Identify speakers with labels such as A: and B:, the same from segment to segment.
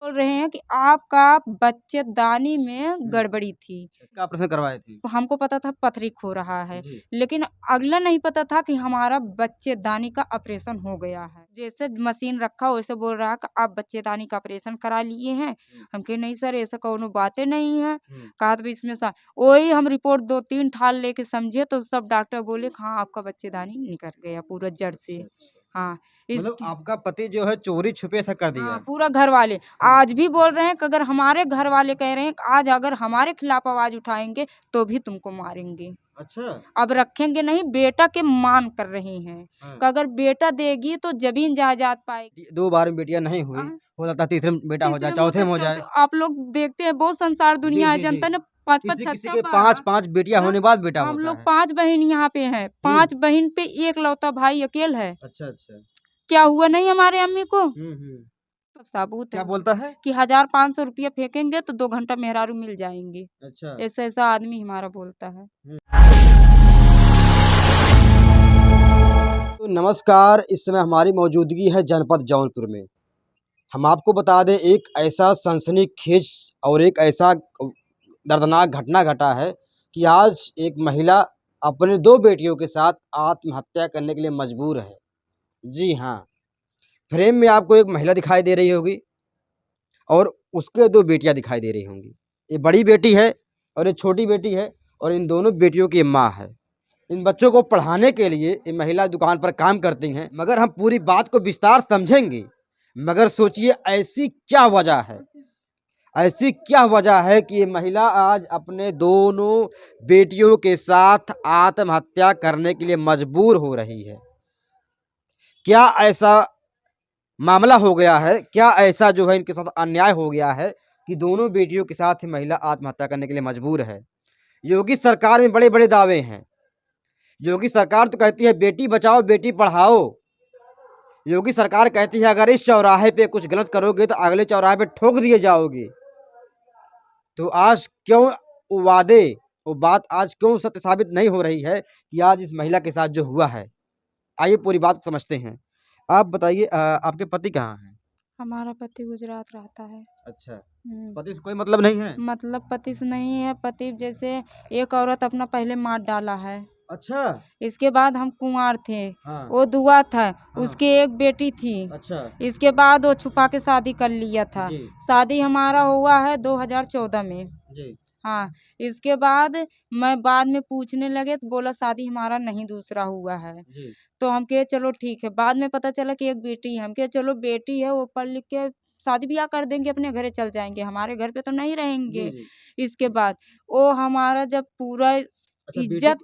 A: बोल रहे हैं कि आपका बच्चेदानी में गड़बड़ी थी।
B: क्या ऑपरेशन करवाए थे?
A: तो हमको पता था पथरी खो रहा है,
B: जी।
A: लेकिन अगला नहीं पता था कि हमारा बच्चेदानी का ऑपरेशन हो गया है। जैसे मशीन रखा वैसे बोल रहा है कि आप बच्चेदानी का ऑपरेशन करा लिए हैं। हम कहे नहीं सर, ऐसा कोनो बातें नहीं है। कहा तो इसमें सा वही हम रिपोर्ट 2-3 ठाल लेके समझे तो सब डॉक्टर बोले कि हाँ आपका बच्चेदानी निकल गया पूरा जड़ से।
B: अच्छा, अच्छा।
A: हाँ,
B: मतलब
A: इसकी
B: आपका पति जो है चोरी छुपे ऐसा कर दिया
A: हाँ,
B: है।
A: पूरा घर वाले आज भी बोल रहे हैं कि अगर हमारे घर वाले कह रहे हैं कि आज अगर हमारे खिलाफ आवाज उठाएंगे तो भी तुमको मारेंगे।
B: अच्छा।
A: अब रखेंगे नहीं, बेटा के मांग कर रहे हैं
B: हाँ।
A: कि अगर बेटा देगी तो जमीन जायदाद पाएगी।
B: 2 बार में बेटियां नहीं हुई,
A: हाँ,
B: हो सकता है तीसरे में बेटा हो जाए,
A: तीसरे में
B: चौथे
A: होता
B: में हो
A: चौथे
B: जाए।
A: आप लोग देखते हैं बहुत संसार
B: जी,
A: दुनिया है,
B: जी, जी।
A: जनता ने 5-5
B: किसी-किसी
A: 6-6
B: के
A: पा
B: 5-5 बेटियां
A: हाँ,
B: होने बाद बेटा
A: हम
B: होता
A: लोग
B: है।
A: 5 बहन यहाँ पे हैं,
B: हुँ।
A: 5 बहन पे एकलौता भाई अकेल है।
B: अच्छा, अच्छा।
A: क्या हुआ नहीं हमारे अम्मी को?
B: हुँ, हुँ।
A: सब साबूत
B: क्या
A: है
B: बोलता है?
A: कि 1000-500 रुपया फेंकेंगे तो 2 घंटा मेहरारू मिल जाएंगे।
B: अच्छा।
A: ऐसा-ऐसा आदमी हमारा बोलता है।
B: हुँ। तो नमस्कार, इस समय हमारी मौजूदगी है जनपद जौनपुर में। हम आपको बता दें एक ऐसा सनसनीखेज और एक ऐसा दर्दनाक घटना घटा है कि आज एक महिला अपने 2 बेटियों के साथ आत्महत्या करने के लिए मजबूर है। जी हाँ, फ्रेम में आपको एक महिला दिखाई दे रही होगी और उसके 2 बेटियाँ दिखाई दे रही होंगी। ये बड़ी बेटी है और ये छोटी बेटी है और इन दोनों बेटियों की माँ है। इन बच्चों को पढ़ाने के लिए ये महिला दुकान पर काम करती हैं। मगर हम पूरी बात को विस्तार समझेंगे। मगर सोचिए ऐसी क्या वजह है? ऐसी क्या वजह है कि ये महिला आज अपने दोनों बेटियों के साथ आत्महत्या करने के लिए मजबूर हो रही है? क्या ऐसा मामला हो गया है? क्या ऐसा जो है इनके साथ अन्याय हो गया है कि दोनों बेटियों के साथ ये महिला आत्महत्या करने के लिए मजबूर है? योगी सरकार में बड़े-बड़े दावे हैं। योगी सरकार तो कहती है बेटी बचाओ बेटी पढ़ाओ। योगी सरकार कहती है अगर इस चौराहे पे कुछ गलत करोगे तो अगले चौराहे पे ठोक दिए जाओगे। तो आज क्यों वो वादे, वो बात आज क्यों सत्य साबित नहीं हो रही है कि आज इस महिला के साथ जो हुआ है? आइए पूरी बात को समझते हैं। आप बताइए आपके पति कहाँ हैं?
A: हमारा पति गुजरात रहता है।
B: अच्छा,
A: हुँ।
B: पति से कोई मतलब नहीं है?
A: मतलब पति से नहीं है, पति जैसे एक औरत अपना पहले मार डाला है।
B: अच्छा।
A: इसके बाद हम कुँवार थे,
B: हाँ,
A: वो दुआ था,
B: हाँ।
A: उसकी एक बेटी थी।
B: अच्छा।
A: इसके बाद वो छुपा के शादी कर लिया था।
B: जी,
A: शादी हमारा हुआ है 2014 में।
B: जी।
A: हाँ, इसके बाद मैं बाद में पूछने लगे तो बोला शादी हमारा नहीं दूसरा हुआ है।
B: जी,
A: तो हम कहे चलो ठीक है, बाद में पता चला कि एक बेटी है। हम कहे चलो बेटी है वो पढ़ लिख के शादी-ब्याह कर देंगे, अपने घरे चल जाएँगे, हमारे घर पे तो नहीं
B: जी,
A: रहेंगे।
B: जी।
A: इसके बाद वो हमारा जब पूरा
B: अच्छा
A: इज़्ज़त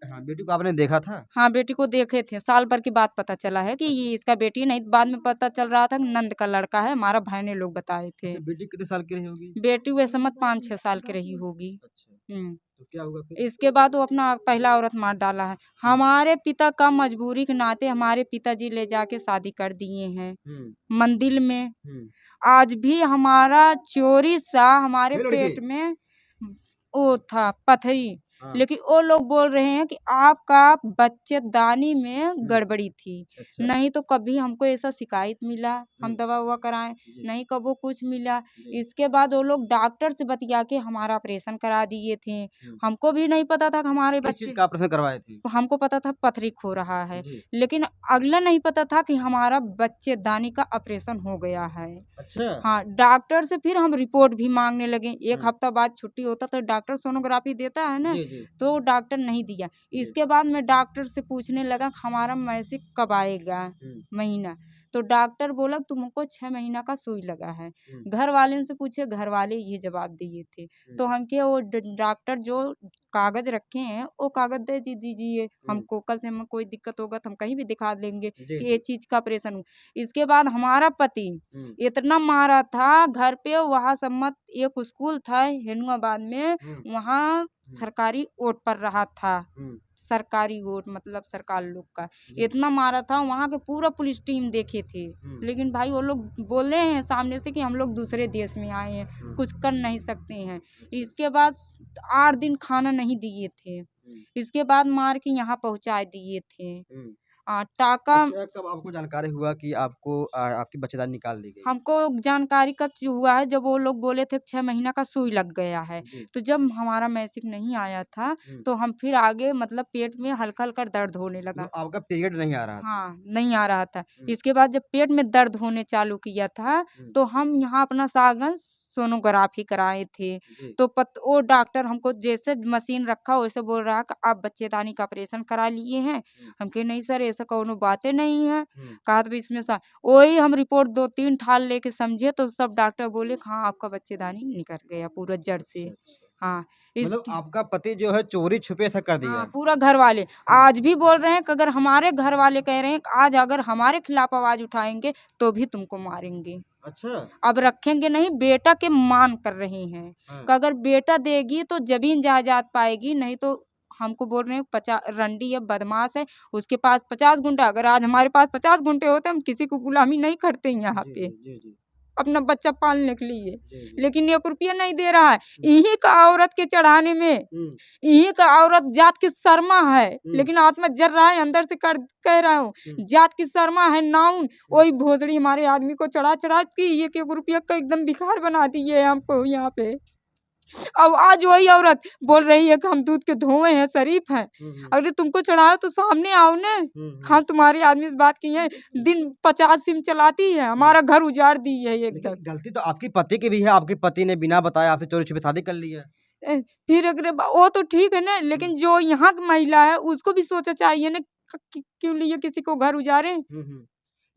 B: हाँ, बेटी को आपने देखा था?
A: हाँ, बेटी को देखे थे, साल भर के बाद पता चला है कि
B: अच्छा,
A: ये इसका बेटी नहीं, बाद में पता चल रहा था कि नंद का लड़का है, हमारा भाई ने लोग बताए थे।
B: अच्छा बेटी कितने साल की रही होगी?
A: बेटी वैसे मत 5-6 साल की रही होगी।
B: अच्छा,
A: हुँ।
B: तो क्या हुआ फिर?
A: इसके बाद वो अपना पहला औरत मार डाला है।
B: हुँ,
A: हमारे पिता का मजबूरी के नाते हमारे पिताजी ले जाके शादी कर दिए हैं,
B: हुँ,
A: मंदिर में।
B: हुँ।
A: आज भी हमारा चोरी सा हमारे
B: ये लड़के?
A: पेट में वो था पथरी,
B: हाँ,
A: लेकिन वो लोग बोल रहे हैं कि आपका बच्चेदानी में
B: हुँ,
A: गड़बड़ी थी।
B: अच्छा,
A: नहीं तो कभी हमको ऐसा शिकायत मिला,
B: हुँ,
A: हम दवा-ववा कराएँ,
B: जी,
A: नहीं कबो कुछ मिला।
B: जी,
A: इसके बाद वो लोग डॉक्टर से बतिया के हमारा ऑपरेशन करा दिए थे।
B: हुँ।
A: हमको भी नहीं पता था कि हमारे
B: किस चीज़
A: बच्चे
B: का ऑपरेशन करवाए थे?
A: तो हमको पता था पथरी खो रहा है,
B: जी,
A: लेकिन अगला नहीं पता था कि हमारा बच्चेदानी का ऑपरेशन हो गया है।
B: अच्छा,
A: हाँ, डॉक्टर से फिर हम रिपोर्ट भी माँगने लगे। 1
B: हुँ,
A: हफ्ता बाद छुट्टी होता तो डॉक्टर सोनोग्राफ़ी देता है ना,
B: जी, जी,
A: तो डॉक्टर नहीं दिया।
B: जी,
A: इसके बाद मैं डॉक्टर से पूछने लगा कि हमारा मासिक कब आएगा
B: हुँ,
A: महीना? तो डॉक्टर बोला तुमको 6 महीना का सुई लगा है।
B: हुँ,
A: घर वाले से पूछे, घर वाले ये जवाब दिए थे।
B: हुँ,
A: तो हम के वो डॉक्टर जो कागज़ रखे हैं, वो कागज़ दे दीजिए
B: हुँ,
A: हमको, कल से हमें कोई दिक्कत होगा तो हम कहीं भी दिखा देंगे
B: जी,
A: कि ये
B: जी,
A: चीज़ का ऑपरेशन हुआ। इसके बाद हमारा पति
B: हुँ,
A: इतना मारा था घर पे वहाँ सम्मत एक स्कूल था हेनुआबाद में,
B: हुँ,
A: वहाँ
B: हुँ,
A: सरकारी ओट पर रहा था।
B: हुँ,
A: सरकारी ओट मतलब सरकार लोग का।
B: जी,
A: इतना मारा था वहाँ के पूरा पुलिस टीम देखे थे।
B: हुँ,
A: लेकिन भाई वो लोग बोले हैं सामने से कि हम लोग दूसरे देश में आए हैं,
B: हुँ,
A: कुछ कर नहीं सकते हैं।
B: अच्छा,
A: इसके बाद 8 दिन खाना नहीं दिए थे।
B: हुँ,
A: इसके बाद मार के यहाँ पहुँचा दिए थे।
B: हुँ,
A: टाका
B: अच्छा, कब आपको जानकारी हुआ कि आपको आपकी बच्चेदानी निकाल दी गई?
A: हमको जानकारी कब से हुआ है, जब वो लोग बोले थे 6 महीना का सुई लग गया है।
B: जी।
A: तो जब हमारा मैसिक नहीं आया था, तो हम फिर आगे मतलब पेट में हल्का-हल्का दर्द होने लगा।
B: मतलब आपका पीरियड नहीं आ रहा था?
A: हाँ, नहीं आ रहा था।
B: हुँ,
A: इसके बाद जब पेट में दर्द होने चालू किया था,
B: हुँ,
A: तो हम यहाँ अपना सागन सोनोग्राफी कराए थे।
B: जी।
A: तो वो डॉक्टर हमको जैसे मशीन रखा वैसे बोल रहा है कि आप बच्चेदानी का ऑपरेशन करा लिए हैं।
B: हुँ,
A: हम कहे नहीं सर ऐसा कौनो बातें नहीं है।
B: हुँ,
A: कहा तो इसमें सा वही हम रिपोर्ट 2-3 ठाल लेके समझे तो सब डॉक्टर बोले कि हाँ, आपका बच्चेदानी निकल गया पूरा जड़ से।
B: अच्छा, अच्छा।
A: हाँ,
B: मतलब
A: इसकी
B: आपका पति जो है चोरी-छुपे ऐसा कर दिया
A: हाँ,
B: है?
A: पूरा घर वाले आज भी बोल रहे हैं कि अगर हमारे घर वाले कह रहे हैं कि आज अगर हमारे खिलाफ आवाज़ उठाएँगे तो भी तुमको मारेंगे।
B: अच्छा।
A: अब रखेंगे नहीं, बेटा के माँग कर रहे हैं
B: हाँ।
A: कि अगर बेटा देगी तो ज़मीन जायदाद पाएगी, नहीं तो हमको बोल रहे हैं रंडी है, बदमाश है, उसके पास 50 गुंठा अगर आज हमारे पास 50 गुंठे होते हम किसी को गुलामी नहीं करते यहाँ
B: जी,
A: पे।
B: जी, जी, जी।
A: अपना बच्चा पालने के लिए,
B: जी, जी।
A: लेकिन 1 रुपया नहीं दे रहा है।
B: हुँ,
A: इन्हीं का औरत के चढ़ाने में
B: हुँ,
A: यही का औरत जात की शर्मा है,
B: हुँ,
A: लेकिन आत्मा जल रहा है अंदर से कर कह रहा हूँ,
B: हुँ,
A: जात की शर्मा है नाउन,
B: हुँ।
A: वही भोसड़ी हमारे आदमी को चढ़ा-चढ़ा के 1-1 रुपया का एकदम भिखार बना दिए है हमको यहाँ पे। अब आज वही औरत बोल रही है कि हम दूध के धोए हैं, शरीफ हैं।
B: हुँ, हुँ,
A: अरे तुमको चढ़ाया तो सामने आओ ना।
B: हुँ, हुँ।
A: हम तुम्हारे आदमी से बात की है, दिन 50 सिम चलाती है,
B: हुँ।
A: हमारा घर उजाड़ दी है
B: लेकिन
A: एकदम।
B: गलती तो आपके पति की भी है, आपके पति ने बिना बताए आपसे चोरी-छुपे शादी कर ली है।
A: फिर अगर वो तो ठीक है ना,
B: हुँ,
A: लेकिन जो यहाँ की महिला है उसको भी सोचना चाहिए ना क्यों लिए किसी को घर उजाड़े।
B: हुँ, हुँ।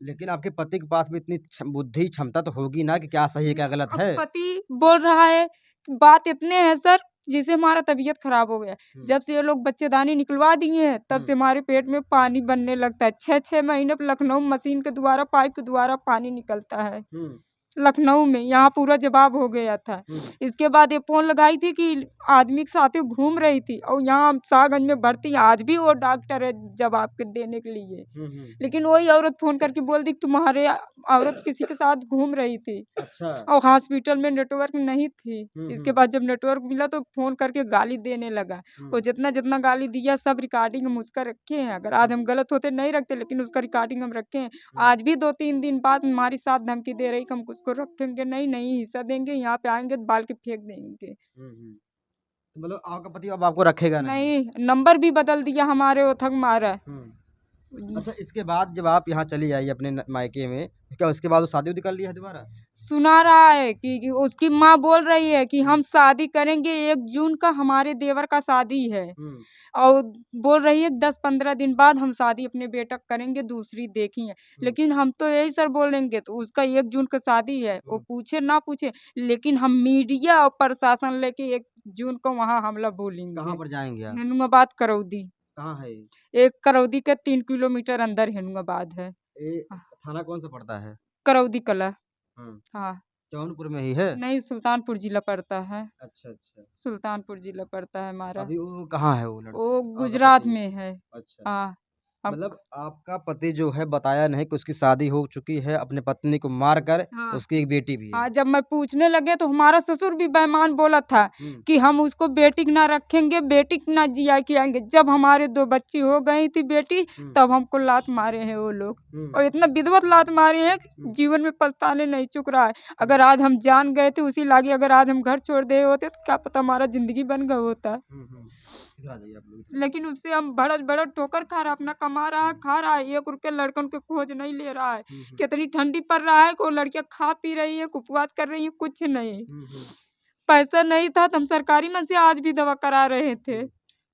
B: लेकिन आपके पति के पास भी इतनी बुद्धि, क्षमता तो होगी ना कि क्या सही है, क्या गलत
A: अब
B: है?
A: पति बोल रहा है बात इतने है सर जिससे हमारा तबीयत खराब हो गया।
B: हुँ,
A: जब से ये लोग बच्चेदानी निकलवा दिए हैं तब
B: हुँ,
A: से हमारे पेट में पानी बनने लगता है। 6-6 महीने पे लखनऊ मशीन के द्वारा पाइप के द्वारा पानी निकलता है।
B: हुँ,
A: लखनऊ में, यहाँ पूरा जवाब हो गया था।
B: हुँ,
A: इसके बाद ये फ़ोन लगाई थी कि आदमी के साथ ही घूम रही थी और यहाँ शाहगंज में भर्ती आज भी वो डॉक्टर है जवाब के देने के लिए।
B: हुँ, हुँ।
A: लेकिन वही औरत फ़ोन करके बोल दी कि तुम्हारे औरत किसी के साथ घूम रही थी
B: अच्छा।
A: और हॉस्पिटल में नेटवर्क नहीं थी।
B: हुँ,
A: इसके
B: हुँ,
A: बाद जब नेटवर्क मिला तो फ़ोन करके गाली देने लगा।
B: हुँ,
A: वो जितना-जितना गाली दिया सब रिकॉर्डिंग हम उसका रखे हैं। अगर आज हम गलत होते नहीं रखते लेकिन उसका रिकॉर्डिंग हम रखे हैं।
B: हुँ,
A: आज भी 2-3 दिन बाद हमारी साथ धमकी दे रही कि हम उसको रखेंगे नहीं, नहीं हिस्सा देंगे, यहाँ पे आएँगे तो बाल के फेंक देंगे।
B: हुँ, हुँ। तो मतलब आपका पति अब आपको रखेगा नहीं?
A: नहीं, नंबर भी बदल दिया हमारे ओथक मारा।
B: हुँ। अच्छा, इसके बाद जब आप यहाँ चली आई अपने मायके में, तो क्या उसके बाद वो शादी-वादी कर ली है दोबारा?
A: सुना रहा है कि उसकी माँ बोल रही है कि
B: हुँ,
A: हम शादी करेंगे 1 जून का हमारे देवर का शादी है।
B: हुँ,
A: और बोल रही है 10-15 दिन बाद हम शादी अपने बेटा का करेंगे, दूसरी देखी है।
B: हुँ,
A: लेकिन हम तो यही सर बोलेंगे तो उसका 1 जून का शादी है, वो
B: हुँ।
A: पूछे ना पूछे, लेकिन हम मीडिया और प्रशासन लेके 1 जून को वहाँ हमला
B: कहाँ
A: बोलेंगे।
B: पर जाएँगे आप?
A: हेनुआबाद करौदी,
B: कहाँ है ये?
A: एक करौदी के 3 किलोमीटर अंदर हेनुआबाद है।
B: ये थाना कौन-सा पड़ता है?
A: करौदी कला,
B: हाँ,
A: हाँ,
B: जौनपुर में ही है?
A: नहीं सुल्तानपुर जिला पड़ता है,
B: अच्छा, अच्छा।
A: सुल्तानपुर जिला पड़ता है हमारा।
B: अभी वो कहाँ है वो
A: वो
B: आपका
A: गुजरात
B: पति?
A: में है।
B: अच्छा।
A: हाँ, अब
B: मतलब आपका पति जो है बताया नहीं कि उसकी शादी हो चुकी है, अपने पत्नी को मारकर,
A: हाँ।
B: उसकी एक बेटी भी है।
A: हाँ, जब मैं पूछने लगे तो हमारा ससुर भी बेईमान बोला था
B: हुँ,
A: कि हम उसको बेटी के ना रखेंगे, बेटी के ना जिया खिलाएँगे। जब हमारे 2 बच्ची हो गई थी बेटी,
B: हुँ,
A: तब हमको लात मारे हैं वो लोग
B: हुँ,
A: और इतना विधिवत लात मारे हैं कि
B: हुँ,
A: जीवन में पछताने नहीं चूक रहा है।
B: हुँ,
A: अगर आज हम जान गए थे उसी लागी अगर आज हम घर छोड़ दिए होते तो क्या पता हमारा ज़िंदगी बन गया होता।
B: हुँ, हुँ। इधर आ जाइए आप लोग इधर।
A: लेकिन उससे हम भड़क-भड़क ठोकर खा रहा है, अपना कमा रहा है,
B: हुँ,
A: खा रहा है, 1 रुपया लड़कन के खोज नहीं ले रहा है।
B: हुँ, हुँ,
A: कितनी ठंडी पड़ रहा है, वो लड़कियाँ खा पी रही हैं, उपवास कर रही हैं, कुछ नहीं।
B: हुँ, हुँ,
A: पैसा नहीं था तो हम सरकारी में से आज भी दवा करा रहे थे।
B: हुँ।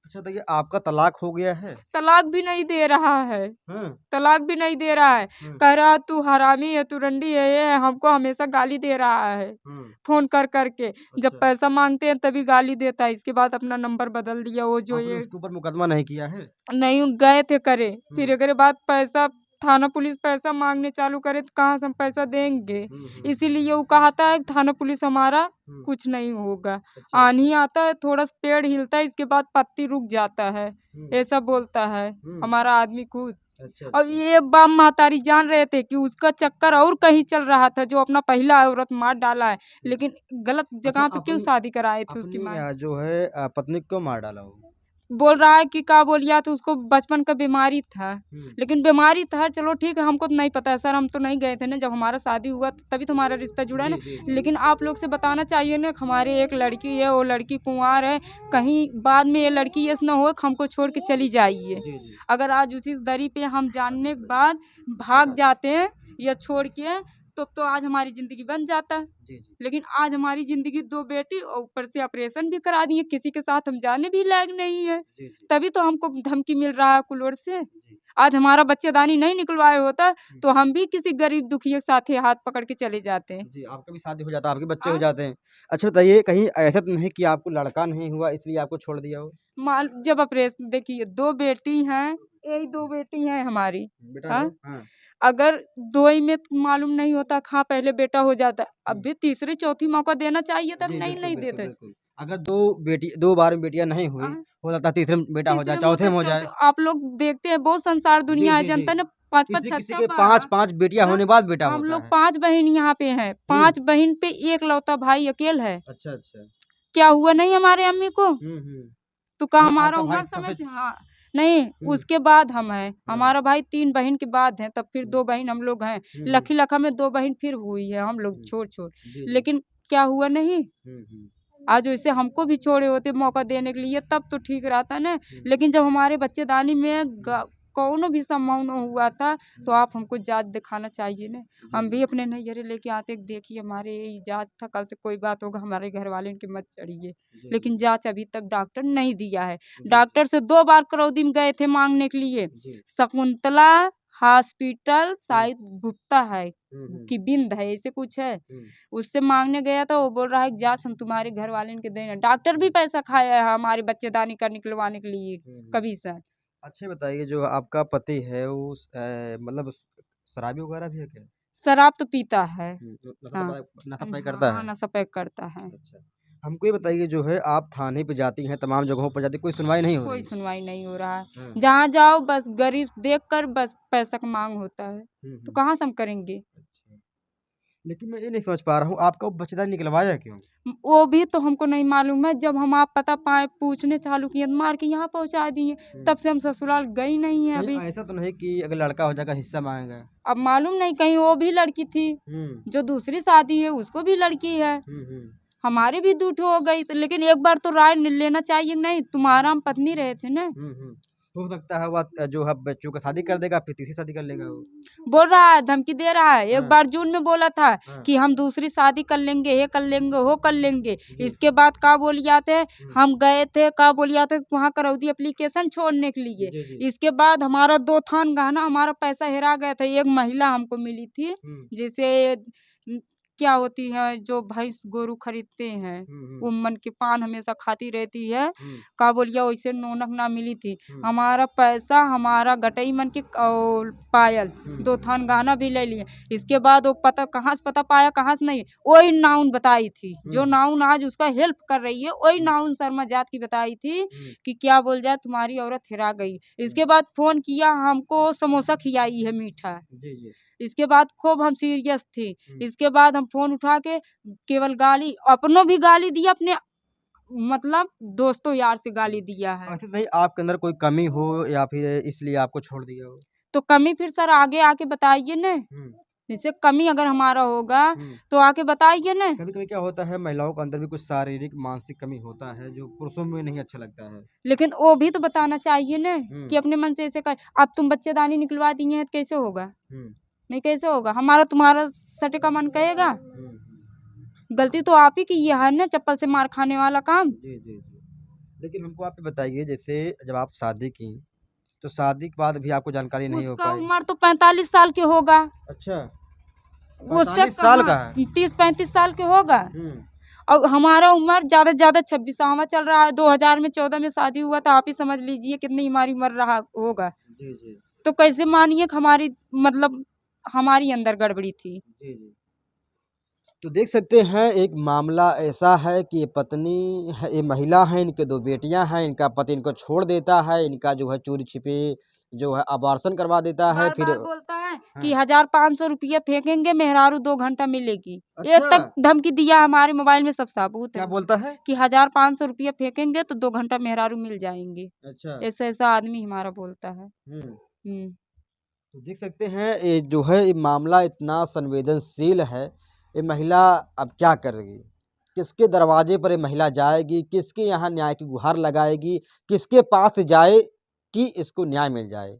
B: अच्छा, तो ये आपका तलाक हो गया है?
A: तलाक भी नहीं दे रहा है,
B: हाँ,
A: तलाक भी नहीं दे रहा है।
B: हुँ,
A: कह रहा तू हरामी है, तू रंडी है, ये है, हमको हमेशा गाली दे रहा है,
B: हुँ।
A: फ़ोन कर के। जब
B: अच्छा,
A: पैसा माँगते हैं तभी गाली देता है। इसके बाद अपना नंबर बदल दिया वो जो
B: आपने
A: ये
B: उसके ऊपर मुकदमा नहीं किया है?
A: नहीं गए थे करे, फिर
B: हुँ,
A: एकरे बाद पैसा थाना पुलिस पैसा माँगने चालू करे तो कहाँ से हम पैसा देंगे?
B: हुँ, हुँ,
A: इसीलिए वो कहता है थाना पुलिस हमारा
B: हुँ।
A: कुछ नहीं होगा।
B: अच्छा, अच्छा।
A: आंधी आता है, थोड़ा-सा पेड़ हिलता है, इसके बाद पत्ती रुक जाता है,
B: हुँ,
A: ऐसा बोलता है
B: हुँ।
A: हमारा आदमी खुद।
B: अच्छा,
A: और
B: अच्छा।
A: ये बाप महतारी जान रहे थे कि उसका चक्कर और कहीं चल रहा था, जो अपना पहला औरत मार डाला है,
B: हुँ।
A: लेकिन गलत
B: अच्छा,
A: जगह पे क्यों
B: अपनी
A: शादी कराए थे उसकी
B: अपनी
A: माँ?
B: जो है पत्नी को क्यों मार डाला वो?
A: बोल रहा है कि क्या बोलिया तो उसको बचपन का बीमारी था, लेकिन बीमारी था चलो ठीक है, हमको तो नहीं पता है सर, हम तो नहीं गए थे ना जब हमारा शादी हुआ तभी तो हमारा रिश्ता जुड़ा है ना। लेकिन आप लोग से बताना चाहिए ना कि हमारे एक लड़की है, वो लड़की कुंवार है, कहीं बाद में ये लड़की ऐसा ना हो कि हमको छोड़ के चली जाइए। अगर आज उसी दरी पे हम जानने के बाद भाग जाते हैं या छोड़ के तो आज हमारी जिंदगी बन जाता है। लेकिन आज हमारी जिंदगी, 2 बेटी और ऊपर से ऑपरेशन भी करा दिए, किसी के साथ हम जाने भी लायक नहीं है। तभी तो हमको धमकी मिल रहा है कुलोर से। आज हमारा बच्चेदानी नहीं निकलवाया होता तो हम भी किसी गरीब दुखी के साथ ही हाथ पकड़ के चले जाते हैं।
B: जी, आपका भी शादी हो जाता, आपके बच्चे हो जाते हैं। अच्छा बताइए, कहीं ऐसा तो नहीं कि आपको लड़का नहीं हुआ इसलिए आपको छोड़ दिया हो?
A: जब ऑपरेशन, देखिए 2 बेटी हैं, यही 2 बेटी हैं हमारी।
B: बेटा
A: हाँ?
B: है? हाँ।
A: अगर 2 ही में मालूम नहीं होता, हाँ पहले बेटा हो जाता, अब भी तीसरी चौथी मौका देना चाहिए था,
B: जी,
A: नहीं
B: बिल्कुल,
A: नहीं
B: बिल्कुल,
A: देते।
B: बिल्कुल। अगर 2 बार में बेटियाँ नहीं हुई,
A: हाँ,
B: हो सकता है तीसरे में बेटा हो जाए,
A: तीसरे
B: चौथे
A: मौका
B: में हो
A: चौथे,
B: जाए।
A: आप लोग देखते हैं बहुत संसार
B: जी,
A: दुनिया है,
B: जी, जी।
A: जनता ने 5-5
B: किसी-किसी
A: 6-6
B: के
A: बार।
B: 5-5 बेटियाँ
A: सर,
B: होने बाद बेटा
A: हम
B: होता
A: लोग
B: है।
A: 5 बहन यहाँ पे हैं, 5 बहन पे एकलौता भाई अकेल है।
B: अच्छा, अच्छा।
A: क्या हुआ नहीं हमारे अम्मी को?
B: हुँ।
A: तो का
B: मतलब
A: हमारा
B: आपका भाई
A: उम्र
B: सबसे।
A: समझ, हाँ, नहीं
B: हुँ,
A: उसके बाद हम हैं,
B: हाँ।
A: हमारा भाई 3 बहन के बाद है, तब फिर
B: हुँ,
A: 2 बहन हम लोग हैं।
B: हुँ।
A: लखी लखा में 2 बहन फिर हुई है हम लोग
B: हुँ।
A: छोड़-छोड़।
B: जी, जी।
A: लेकिन क्या हुआ नहीं,
B: हुँ।
A: आज वैसे हमको भी छोड़े होते मौका देने के लिए तब तो ठीक रहता ना।
B: हुँ।
A: लेकिन जब हमारे बच्चेदानी में कौनो भी संभव न हुआ था तो आप हमको जाँच दिखाना चाहिए ना। हम भी अपने नैहरे लेके आते, देखिए हमारे यही जाँच था, कल से कोई बात होगा हमारे घर वाले इनके मत चढ़िए। लेकिन जाँच अभी तक डॉक्टर नहीं दिया है। डॉक्टर से 2 बार करौदी में गए थे मांगने के लिए। शकुंतला हॉस्पिटल शायद गुप्ता है कि बिंद है, ऐसे कुछ है। उससे मांगने गया था, वो बोल रहा है कि जाँच हम तुम्हारे घर वाले के देंगे। डॉक्टर भी पैसा खाया है हमारे बच्चेदानी का निकलवाने के लिए कभी से।
B: अच्छा बताइए, जो आपका पति है वो मतलब शराबी वगैरह भी है क्या?
A: शराब तो पीता है।
B: तो
A: हाँ।
B: नशा-पाई करता
A: हाँ,
B: है?
A: नशा पैक करता है।
B: अच्छा। हमको ये बताइए, जो है आप थाने पे जाती हैं, तमाम जगहों पर जाती हैं, कोई सुनवाई नहीं हो
A: कोई
B: रही?
A: सुनवाई नहीं हो रहा है।
B: हाँ।
A: जहाँ जाओ बस गरीब देखकर बस पैसा का माँग होता है। तो
B: हुँ।
A: कहाँ से हम करेंगे?
B: अच्छा। लेकिन मैं ये नहीं समझ पा रहा हूँ, आपका वो बच्चेदानी निकलवाया क्यों?
A: वो भी तो हमको नहीं मालूम है। जब हम आप पता पाए पूछने चालू किए, मार के यहाँ पहुँचा दिए। तब से हम ससुराल गई नहीं है अभी।
B: कहीं ऐसा तो नहीं कि अगर लड़का हो जाएगा हिस्सा माँगेगा?
A: अब मालूम नहीं, कहीं वो भी लड़की थी,
B: हुँ।
A: जो दूसरी शादी है उसको भी लड़की है।
B: हुँ।
A: हमारी भी 2 ठो हो गई तो, लेकिन एक बार तो राय लेना चाहिए नहीं, तुम्हारा हम पत्नी रहे थे ना।
B: हुँ। हो सकता है वह जो है बच्चों का शादी कर देगा, फिर तीसरी शादी कर लेगा वो।
A: बोल रहा है, धमकी दे रहा है। एक
B: हाँ।
A: बार जून में बोला था
B: हाँ।
A: कि हम दूसरी शादी कर लेंगे, ये कर लेंगे, वो कर लेंगे।
B: जी।
A: इसके बाद का बोलियाते,
B: हुँ।
A: हम गए थे का बोलियाते वहाँ करौदी एप्लीकेशन छोड़ने के लिए।
B: जी।
A: इसके बाद हमारा 2 थान गहना, हमारा पैसा हेरा गया था। एक महिला हमको मिली थी,
B: हुँ।
A: जैसे क्या होती है जो भैंस गोरू खरीदते हैं, वो मन के पान हमेशा खाती रहती है, का बोलिया वैसे नौनक ना मिली थी। हमारा पैसा, हमारा गटई मन के और पायल, 2 थान गहना भी ले लिए। इसके बाद वो पता कहाँ से पता पाया, कहाँ से नहीं, वही नाउन बताई थी, जो नाउन आज उसका हेल्प कर रही है, वही नाउन शर्मा जात की बताई थी कि क्या बोल जाए तुम्हारी औरत हेरा गई। इसके बाद फोन किया, हमको समोसा खिलाई है मीठा।
B: जी।
A: इसके बाद खूब हम सीरियस थे। इसके बाद हम फ़ोन उठा के केवल गाली, अपनों भी गाली दिया, अपने मतलब दोस्तों यार से गाली दिया है।
B: अच्छा नहीं, आपके अंदर कोई कमी हो या फिर इसलिए आपको छोड़ दिया हो?
A: तो कमी फिर सर आगे आके बताइए ना,
B: हुँ।
A: जैसे कमी अगर हमारा होगा तो आके बताइए ना।
B: कभी-कभी क्या होता है, महिलाओं के अंदर भी कुछ शारीरिक, मानसिक कमी होता है, जो पुरुषों में नहीं अच्छा लगता है।
A: लेकिन वो भी तो बताना चाहिए ना
B: हुँ।
A: कि अपने मन से ऐसे कर, अब तुम बच्चेदानी निकलवा दिए हैं तो कैसे होगा?
B: हुँ।
A: नहीं कैसे होगा? हमारा तुम्हारा सटे का मन कहेगा?
B: हुँ।
A: गलती तो आप ही की है ना, चप्पल से मार खाने वाला काम।
B: जी। लेकिन हमको आप ये बताइए, जैसे जब आप शादी की, तो शादी के बाद भी आपको जानकारी नहीं हो
A: उसका
B: पाई?
A: उम्र तो 45 साल के होगा।
B: अच्छा,
A: उससे
B: 45 साल
A: कहाँ
B: का है?
A: 30-35 साल के होगा।
B: हुँ।
A: और हमारा उम्र ज़्यादा से ज़्यादा 26वाँ चल रहा है। 2000 में 14 में शादी हुआ तो आप ही समझ लीजिए कितनी हमारी उम्र रहा होगा।
B: जी।
A: तो कैसे मानिए कि हमारी मतलब हमारी अंदर गड़बड़ी थी।
B: जी। तो देख सकते हैं, एक मामला ऐसा है कि ये पत्नी है, ये महिला हैं, इनके 2 बेटियां हैं, इनका पति इनको छोड़ देता है, इनका जो है चोरी छिपे जो है अबॉर्शन करवा देता है,
A: बार
B: फिर
A: बार बोलता है कि
B: हाँ।
A: 1500 रुपया फेंकेंगे मेहरारू 2 घंटा मिलेगी। ये
B: अच्छा,
A: तक धमकी दिया हमारे मोबाइल में सब सबूत
B: क्या
A: है
B: बोलता है?
A: कि 1500 रुपया फेंकेंगे तो 2 घंटा मेहरारू मिल जाएंगे।
B: अच्छा।
A: ऐसा आदमी हमारा बोलता है।
B: हम्म।
A: हम्म।
B: तो देख सकते हैं ये जो है ये मामला इतना संवेदनशील है। ये महिला अब क्या करेगी? किसके दरवाजे पर ये महिला जाएगी? किसके यहाँ न्याय की गुहार लगाएगी? किसके पास जाए कि इसको न्याय मिल जाए?